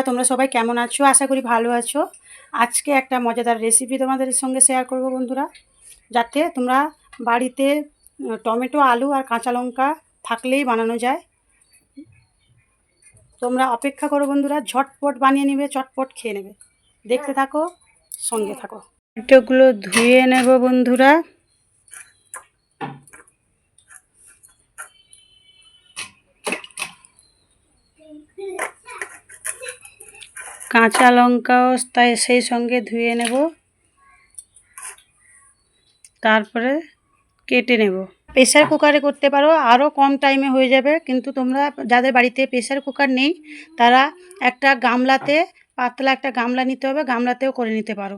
তোমরা সবাই কেমন আছো? আশা করি ভালো আছো। আজকে একটা মজাদার রেসিপি তোমাদের সঙ্গে শেয়ার করব বন্ধুরা, যাতে তোমরা বাড়িতে টমেটো, আলু আর কাঁচা লঙ্কা থাকলেই বানানো যায়। তোমরা অপেক্ষা করো বন্ধুরা, ঝটপট বানিয়ে নেবে, চটপট খেয়ে নেবে। দেখতে থাকো, সঙ্গে থাকো। টমেটোগুলো ধুয়ে নেব বন্ধুরা। কাঁচা লঙ্কাও তাই সেই সঙ্গে ধুয়ে নেব, তারপরে কেটে নেব। প্রেসার কুকারে করতে পারো, আরও কম টাইমে হয়ে যাবে, কিন্তু তোমরা যাদের বাড়িতে প্রেসার কুকার নেই তারা একটা গামলাতে, পাতলা একটা গামলা নিতে হবে, গামলাতেও করে নিতে পারো।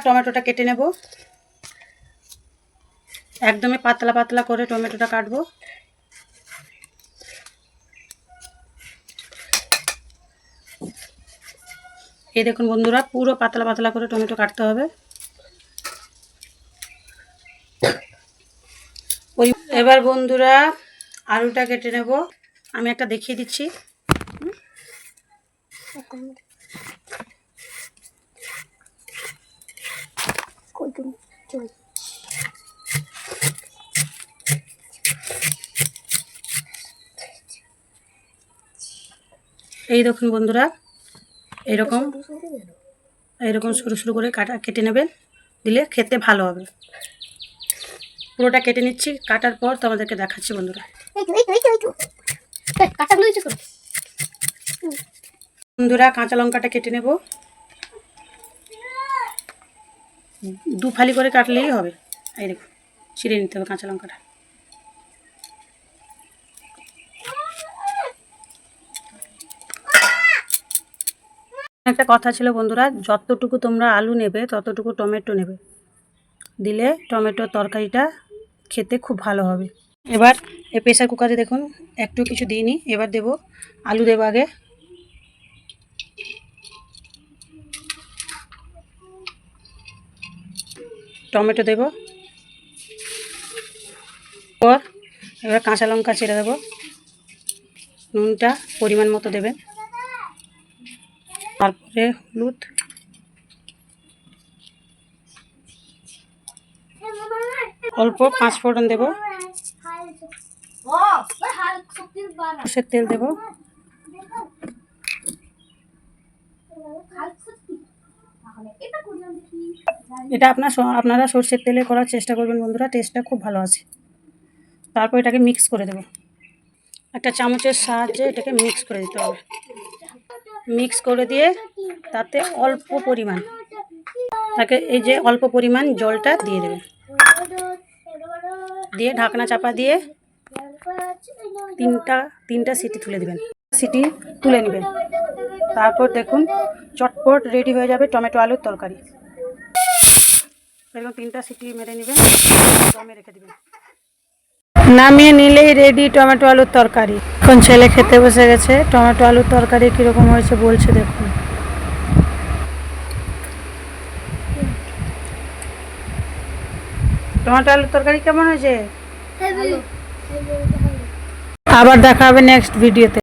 টমেটোটা কেটে নেব, একদমই পাতলা পাতলা করে টমেটোটা কাটবো। এই দেখুন বন্ধুরা, পুরো পাতলা পাতলা করে টমেটো কাটতে হবে। এবার বন্ধুরা আলুটা কেটে নেব, আমি একটা দেখিয়ে দিচ্ছি। এই দেখুন বন্ধুরা, এইরকম সরু সরু করে কেটে নেবেন, দিলে খেতে ভালো হবে। পুরোটা কেটে নিচ্ছি, কাটার পর তোমাদেরকে দেখাচ্ছি বন্ধুরা। বন্ধুরা কাঁচা লঙ্কাটা কেটে নেব, 2 ফালি করে কাটলেই হবে। এই দেখুন, ছিঁড়ে নিতে হবে কাঁচা লঙ্কাটা। একটা কথা ছিল বন্ধুরা, যতটুকু তোমরা আলু নেবে ততটুকু টমেটো নেবে, দিলে টমেটোর তরকারিটা খেতে খুব ভালো হবে। এবার এই প্রেসার কুকারে দেখুন একটু কিছু দিইনি, এবার দেব আলু, দেব আগে। টমেটো দেব, পর এবার কাঁচা লঙ্কা ছেড়ে দেব। নুনটা পরিমাণ মতো দেবেন, তারপরে হলুদ, অল্প 5 ফোড়ন দেব, সরষের তেল দেব, এটা আপনারা সরষের তেলে করার চেষ্টা করবেন বন্ধুরা, টেস্টটা খুব ভালো আছে। তারপর এটাকে মিক্স করে দেব, একটা চামচের সাহায্যে এটাকে মিক্স করে দিতে হবে। মিক্স করে দিয়ে তাতে অল্প পরিমাণ, এই যে অল্প পরিমাণ জলটা দিয়ে দেবেন, দিয়ে ঢাকনা চাপা দিয়ে তিনটা সিটি তুলে দেবেন, সিটি তুলে নেবেন। তারপর দেখুন চটপট রেডি হয়ে যাবে টমেটো আলুর তরকারি। এরকম 3টা সিটি মেরে নেবেন, দমে রেখে দেবেন। নামিয়ে নিলেই রেডি টমেটো আলুর তরকারি। এখন ছেলে খেতে বসে গেছে। টমেটো আলুর তরকারি কীরকম হয়েছে বলছে দেখুন। টমেটো আলুর তরকারি কেমন হয়েছে? আবার দেখা হবে নেক্সট ভিডিওতে।